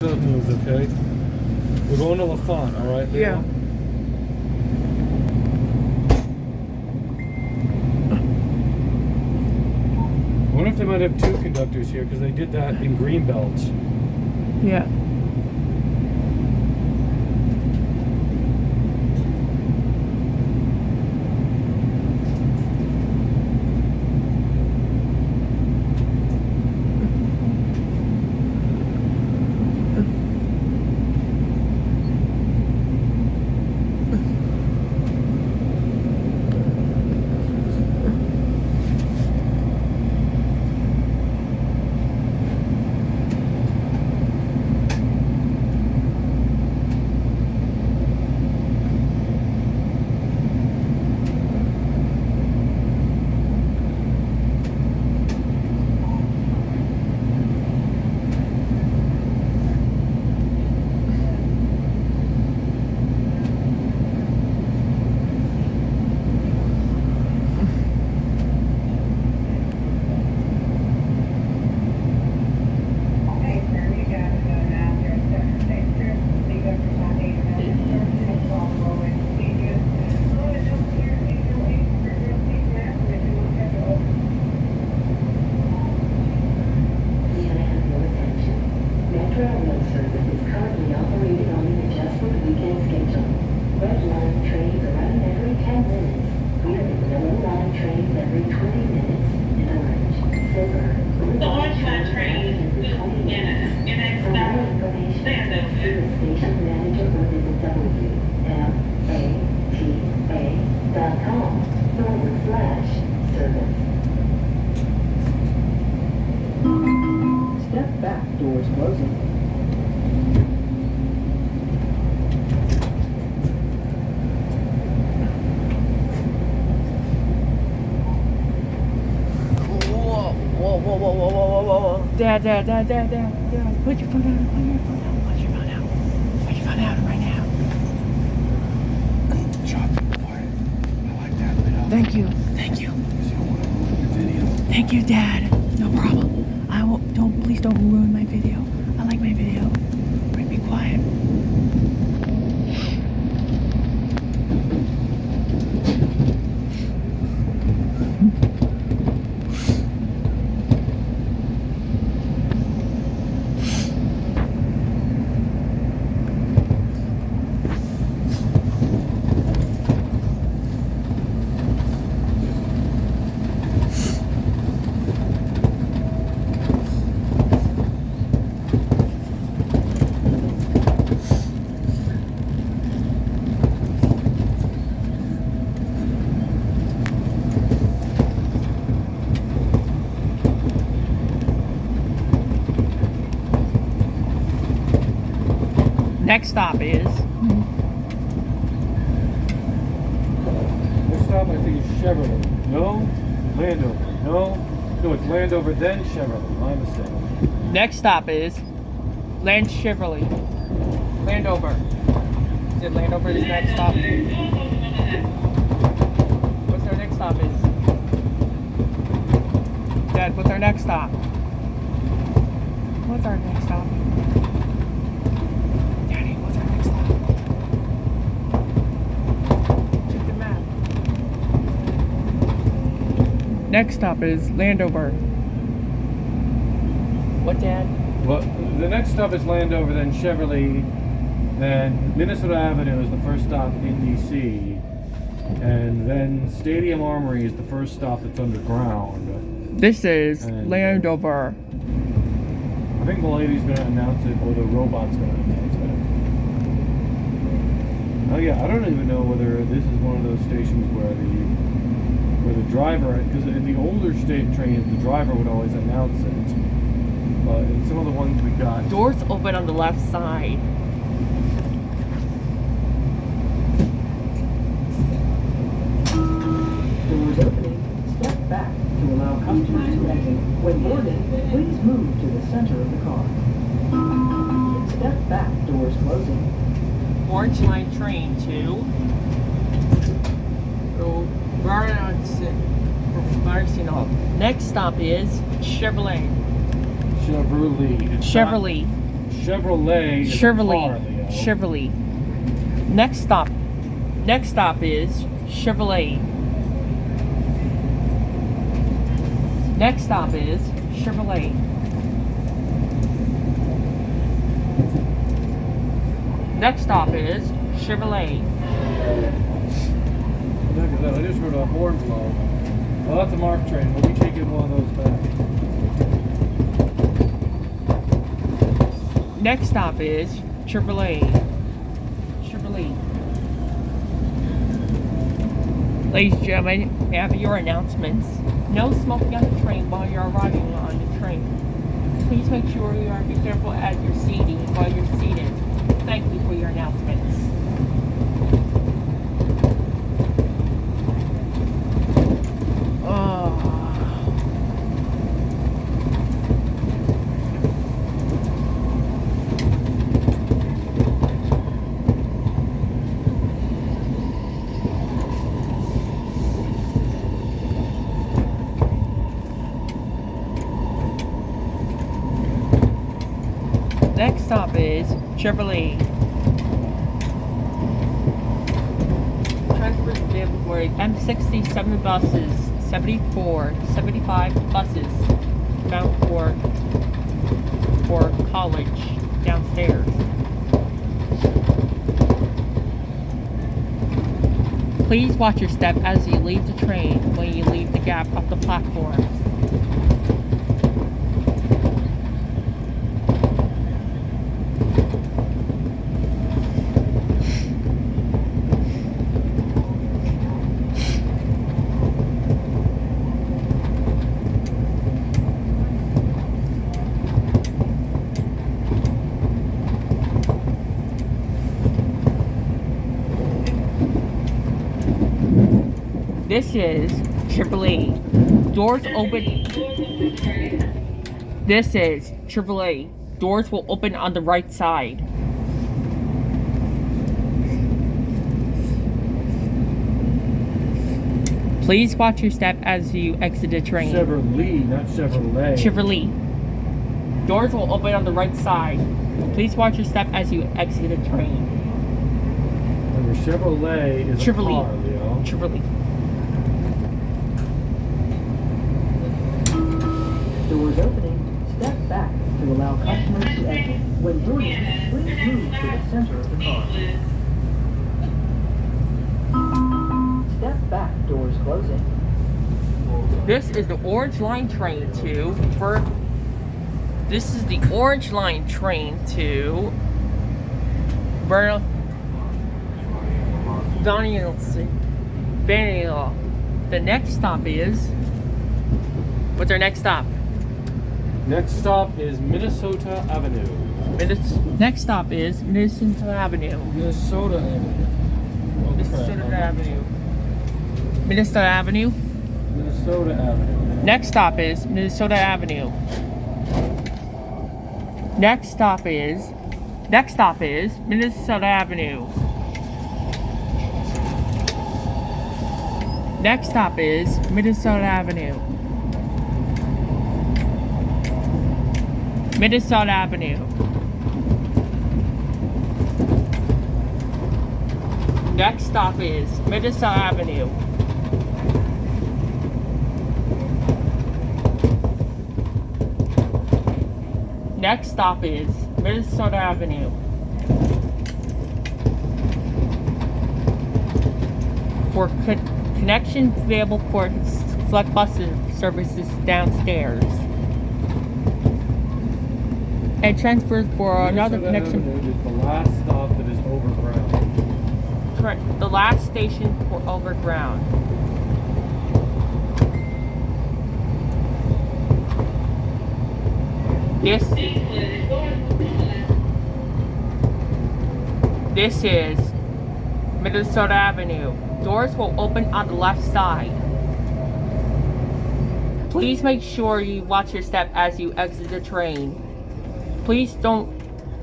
Moves, okay? We're going to Lefant, all right? Yeah. I wonder if they might have two conductors here because they did that in Greenbelt. Yeah. Step back, doors closing. Whoa. Dad. Put your phone down. Put your phone down. Put your phone down right now. Chop it quiet. I like that lit up. Thank you. Because you don't want to ruin your video. Thank you, Dad. No problem. Please don't ruin my video. I like my video. Right, be quiet. Next stop is. Next stop, I think, is Chevrolet. No? Landover. No, it's Landover, then Chevrolet. My mistake. Next stop is Chevrolet. Landover. Is it Landover is next stop? What's our next stop is? Dad, what's our next stop? What's our next stop? Daddy, what's our next stop? Check the map. Next stop is Landover. What, Dad? Well, the next stop is Landover, then Chevrolet, then Minnesota Avenue is the first stop in D.C., and then Stadium Armory is the first stop that's underground. This is Landover. I think the lady's going to announce it, or the robot's going to announce it. Oh yeah, I don't even know whether this is one of those stations where the driver, because in the older state trains, the driver would always announce it. But in some of the ones we got, Doors open on the left side. Doors opening. Step back to allow customers to exit. When boarding, please move to the center of the car. Step back, doors closing. Orange Line train to Next stop is Chevrolet. Chevrolet. Chevrolet is a car, Leo. Chevrolet. Next stop is Chevrolet. Next stop is Chevrolet. Next stop is Chevrolet. Look at that, I just heard a horn blow. Well, that's a MARC train. We'll be taking one of those back. Next stop is Chevrolet. Chevrolet. Ladies and gentlemen, we have your announcements. No smoking on the train while you're arriving on the train. Please make sure you are be careful at your seating while you're seated. Thank you for your announcements. Next stop is Chevrolet. Transfer for M67 buses, 74, 75 buses bound for college downstairs. Please watch your step as you leave the train when you leave the gap off the platform. This is Chevrolet. Doors open. This is Chevrolet. Doors will open on the right side. Please watch your step as you exit the train. Chevrolet, not Chevrolet. Chevrolet. Doors will open on the right side. Please watch your step as you exit the train. Remember, Chevrolet is Chevrolet. a car, Leo. Chevrolet. Doors opening, step back to allow customers to exit. When boarding, please move to the center of the car. Step back, doors closing. This is the Orange Line train to This is the Orange Line train to Vanilla. The next stop is. What's our next stop? Next stop is Minnesota Avenue. Next stop is Minnesota Avenue. Minnesota Avenue. Oh, Minnesota crap. Avenue. Minnesota Avenue. Minnesota Avenue. Next stop is Minnesota Avenue. Next stop is Minnesota Avenue. Next stop is Minnesota Avenue. Minnesota Avenue. Next stop is Minnesota Avenue. Next stop is Minnesota Avenue. For connections available for select bus services downstairs. And transfers for another Minnesota connection. Avenue is the last stop that is overground. Correct. The last station for overground. This is Minnesota Avenue. Doors will open on the left side. Please make sure you watch your step as you exit the train. Please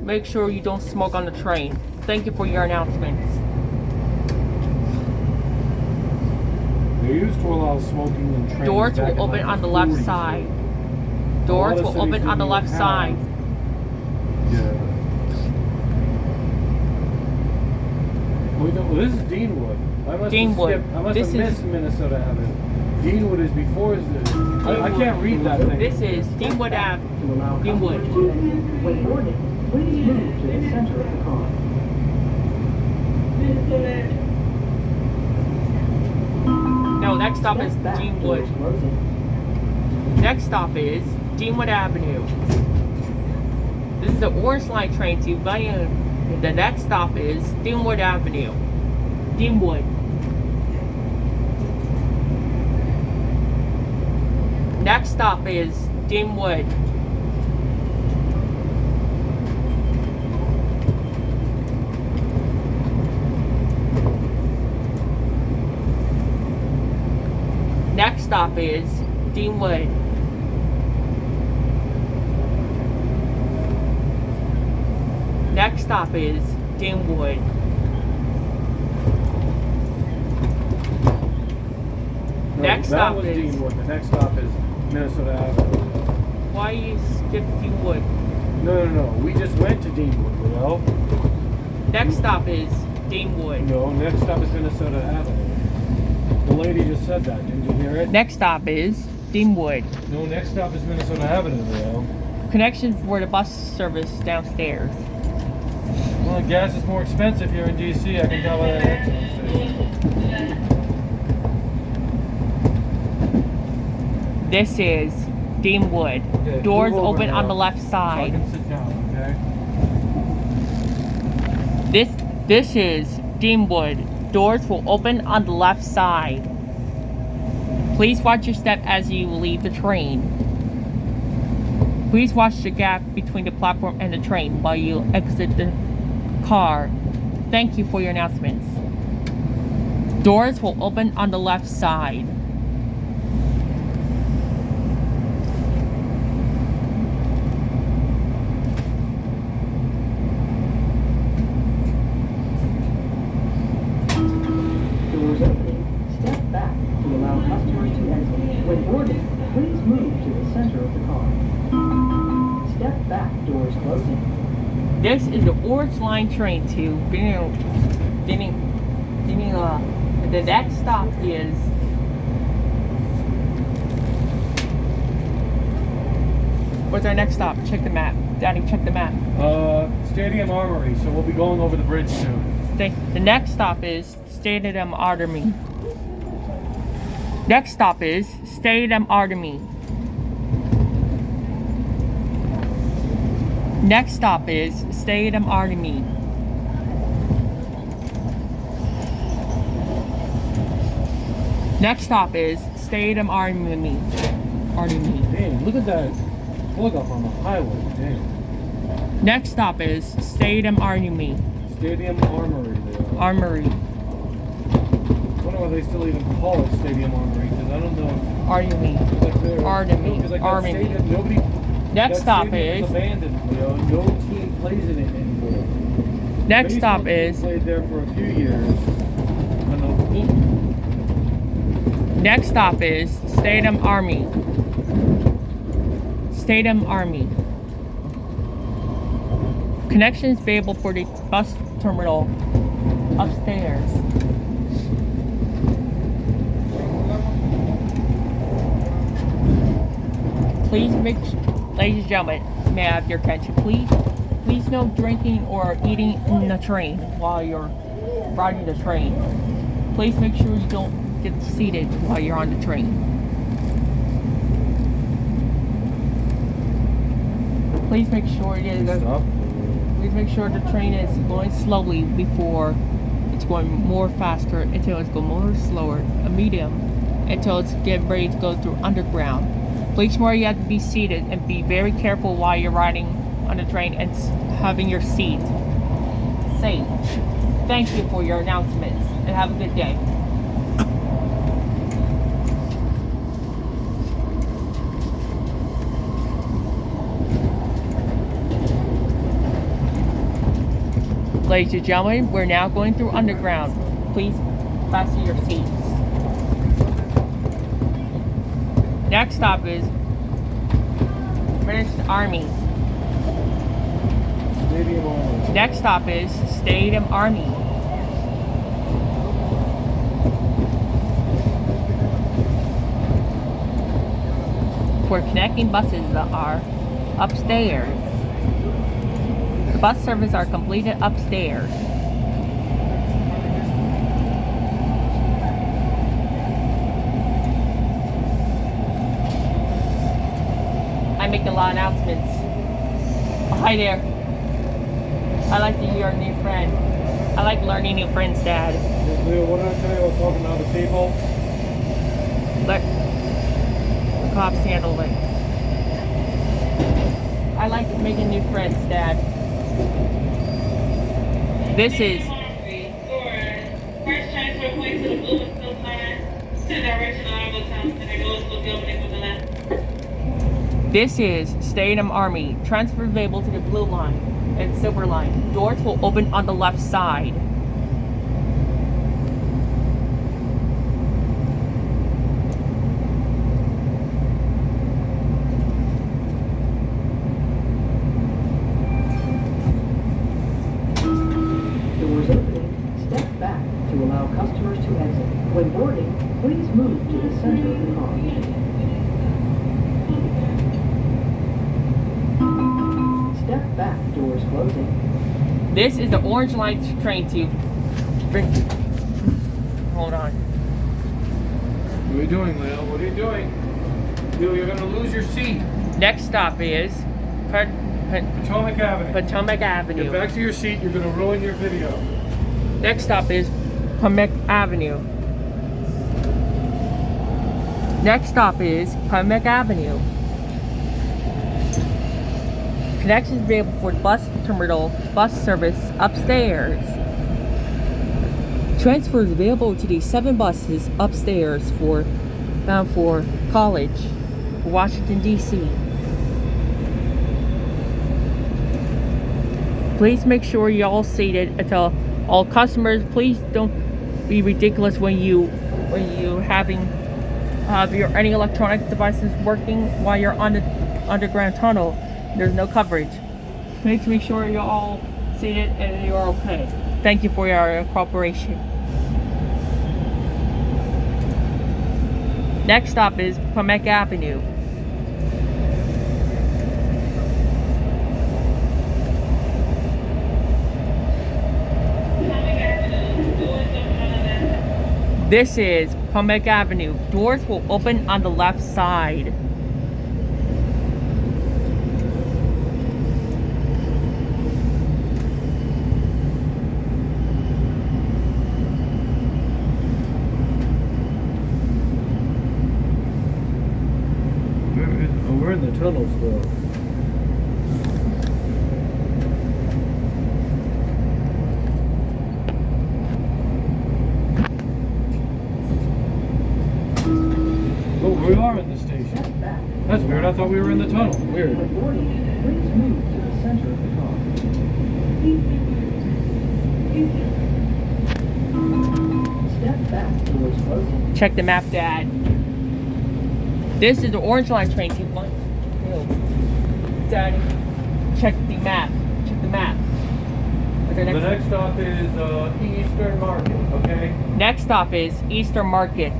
make sure you don't smoke on the train. Thank you for your announcements. They used to allow smoking in trains. Doors back will in, open like, on the the left 40s. side. A lot Doors of will cities open on the didn't left even side. have Yeah. Well, this is Deanwood. I must Deanwood. Have skipped, I must This have is- missed Minnesota Avenue. Deanwood is before the. I can't read that thing. This is Deanwood Ave. To allow Deanwood. customers to exit. When boarding, please move to the center of the car. No, next stop is Step back, Deanwood. doors closing. Next stop is Deanwood Avenue. This is the Orange Line train to Bayonne. The next stop is Deanwood Avenue. Deanwood. Next stop is Deanwood. Next stop is Deanwood. Next stop is Deanwood. No, Next that stop was is- Deanwood. The next stop is Minnesota Avenue. Why you skip Deanwood? No. We just went to Deanwood, you know? Next stop is Deanwood. No, next stop is Minnesota Avenue. The lady just said that. Didn't you hear it? Next stop is Deanwood. No, next stop is Minnesota Avenue, Leo. Connection for the bus service downstairs. Well, gas is more expensive here in DC. I can tell by that exit. This is Deanwood. Okay, Doors move over open on now, the left So I side. can sit down, okay? This is Deanwood. Doors will open on the left side. Please watch your step as you leave the train. Please watch the gap between the platform and the train while you exit the car. Thank you for your announcements. Doors will open on the left side. Doors opening. Step back to allow customers to exit. When boarding, please move to the center of the car. Step back, doors closing. This is the Orange Line train to the next stop is what's our next stop? Check the map. Daddy, check the map. Stadium Armory, so we'll be going over the bridge soon. The next stop is Stadium Army. Next stop is Stadium Army. Next stop is Stadium Army. Next stop is Stadium Army. Damn, look at that plug up on the highway. Damn. Next stop is Stadium Army. Stadium Armory there. Armory. I wonder why they still even call it Stadium Armory, because I don't know if Army. like they're- Army. no, 'cause like that Army. stadium, nobody. Next that stop stadium is. abandoned. You know, no team plays in it anymore. Next Baseball stop team is. played there for a few years. I don't know. Next stop is Stadium Army. Stadium Army. Connections available for the bus terminal upstairs. Please ladies and gentlemen, may I have your attention, please? Please no drinking or eating in the train while you're riding the train. Please make sure you don't get seated while you're on the train. Please make sure Stop. please make sure the train is going slowly before it's going more faster until it's going more slower, a medium, until it's getting ready to go through underground. Please remember you have to be seated and be very careful while you're riding on the train and having your seat safe. Thank you for your announcements and have a good day. Ladies and gentlemen, we're now going through underground. Please fasten your seats. Next stop is British Army. Stadium Armory. Next stop is Stadium Army. For connecting buses that are upstairs. The bus service are completed upstairs. I make a lot of announcements. Oh, hi there. I like to hear your new friend. I like learning new friends, Dad. Leo, what did I tell you about talking to other people? Let the cops handle it. I like making new friends, Dad. This is First transfer point to the blue and silk line. Send direction on the town center doors will be opening from the left. This is Stadium Army. Transfer available to the blue line and silver line. Doors will open on the left side. Doors opening, step back to allow customers to exit. When boarding, please move to the center of the car. Step back, doors closing. This is the orange line train to hold on. What are you doing, Leo? What are you doing? Leo, you're gonna lose your seat. Next stop is Potomac Avenue. Potomac Get Avenue. back to your seat. You're gonna ruin your video. Next stop is Potomac Avenue. Next stop is Potomac Avenue. Connections available for the bus terminal, bus service upstairs. Transfers available to the 7 buses upstairs bound for college, Washington, D.C. Please make sure you're all seated until all customers. Please don't be ridiculous when you having any electronic devices working while you're on the underground tunnel. There's no coverage. Please make sure you're all seated and you're okay. Thank you for your cooperation. Next stop is Potomac Avenue. This is Potomac Avenue. Doors will open on the left side. We're in the tunnel still. Oh, we are in the station. Step back. That's weird. I thought we were in the tunnel. Weird. When boarding, please move to the center of the car. Step back, doors closing. Check the map, Dad. This is the orange line train to one. Daddy, check the map. Check the map. The next stop is Eastern Market, okay? Next stop is Eastern Market.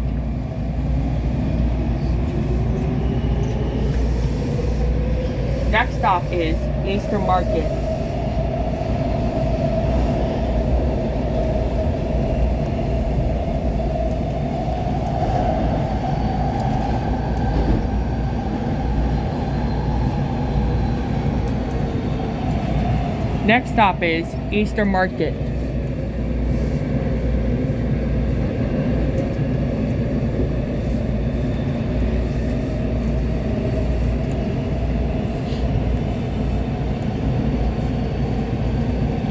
Next stop is Eastern Market. Next stop is Eastern Market.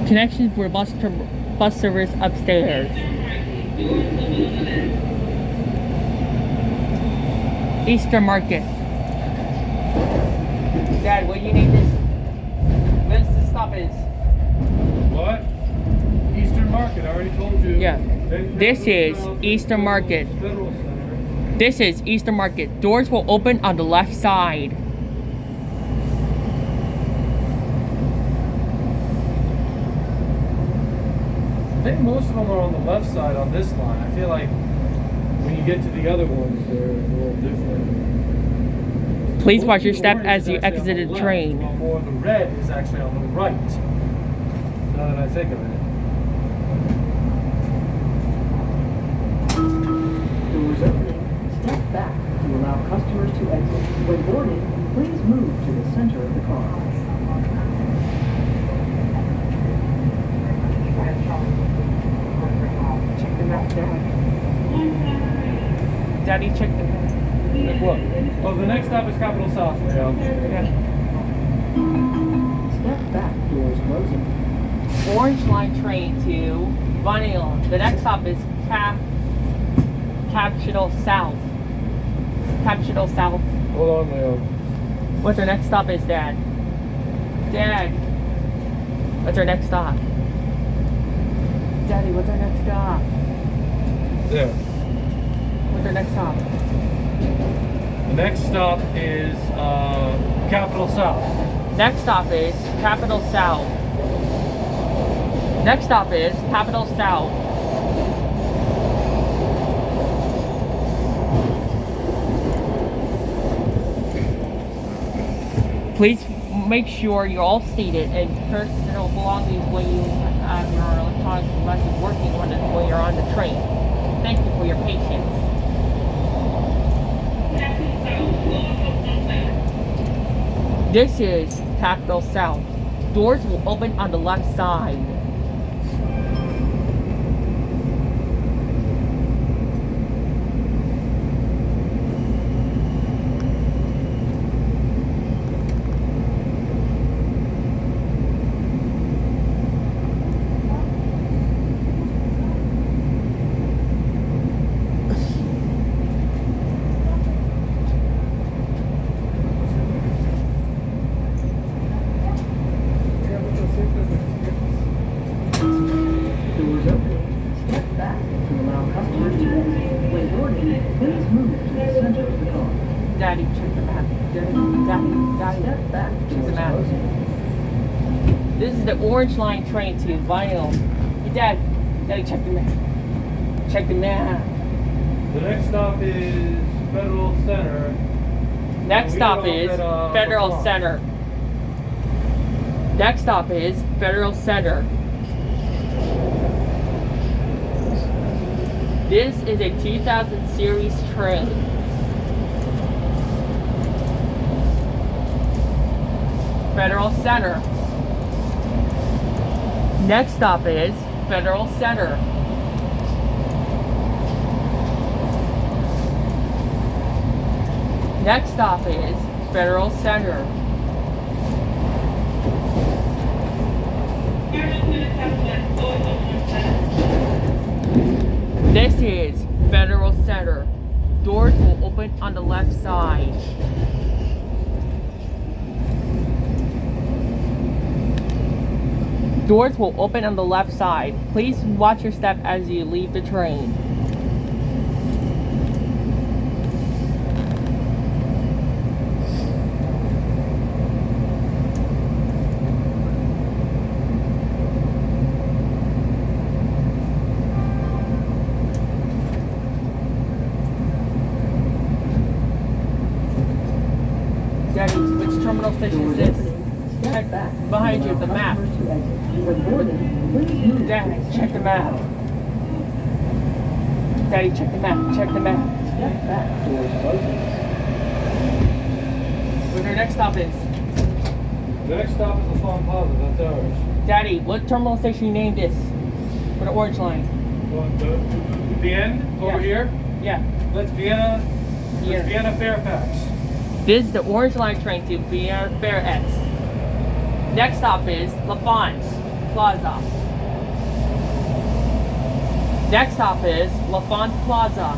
Connections for bus service upstairs. Eastern Market. Dad, what do you need this? Where's the stop is? What? Eastern Market, I already told you. Yeah. This is Eastern Market. Federal Center. This is Eastern Market. Doors will open on the left side. think most of them are on the left side on this line. I feel like when you get to the other ones, they're a little different. Please Most watch your of the step orange as is you actually on exit the the left, train. while more of the red is actually on the right. Now that I think of it. Doors opening. Step back to allow customers to exit. When boarding, please move to the center of the car. Check the map, Dad. Daddy, check the map. Like what? Oh, the next stop is Capital South. Yeah. Okay. Step back, doors closing. Orange line train to Vanilla. The next stop is Capitol South. Capitol South. Hold on, Leo. What's our next stop is, Dad? Dad. What's our next stop? Daddy, what's our next stop? There. What's our next stop? The next stop is Capital South. Next stop is Capitol South. Next stop is Capitol South. Please make sure you're all seated and personal belongings when you have your electronic devices working when you're on the train. Thank you for your patience. This is Capitol South. Doors will open on the left side. Doors opening. Step back to allow customers to exit. When boarding, please move to the center of the car. Daddy, check the map. Daddy. Step back, Check the doors map. closing. This is the Orange Line train to Vinyl. Hey, Daddy, check the map. Check the map. The next stop is Federal Center. Next We stop get is off at, Federal Lefant. Center. Next stop is Federal Center. This is a 2000 series train. Federal Center. Next stop is Federal Center. Next stop is Federal Center. This is Federal Center. Doors will open on the left side. Doors will open on the left side. Please watch your step as you leave the train. Daddy, which terminal station is Doors this? opening. Step Check back. behind to you, allow the map. customers to exit. When boarding, please move Daddy, to the check the center map. of Daddy, check the map. Check the map. car. Step back, doors closing. Where our next stop is? The next stop is Lefant Plaza. That's ours. Daddy, what terminal station you named this? For the Orange Line. What, the end over Yeah. here? Yeah. That's Vienna. Here. That's Vienna Fairfax. This is the Orange Line train to Vienna Fair X. Next stop is Lefant Plaza. Next stop is Lefant Plaza.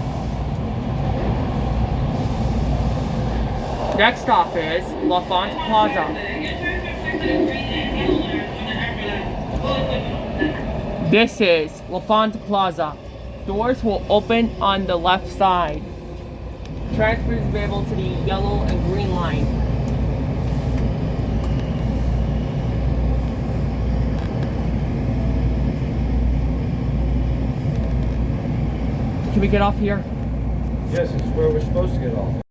Next stop is Lefant Plaza. This is Lefant Plaza. Doors will open on the left side. Transfer is available to the yellow and green line. Can we get off here? Yes, it's where we're supposed to get off.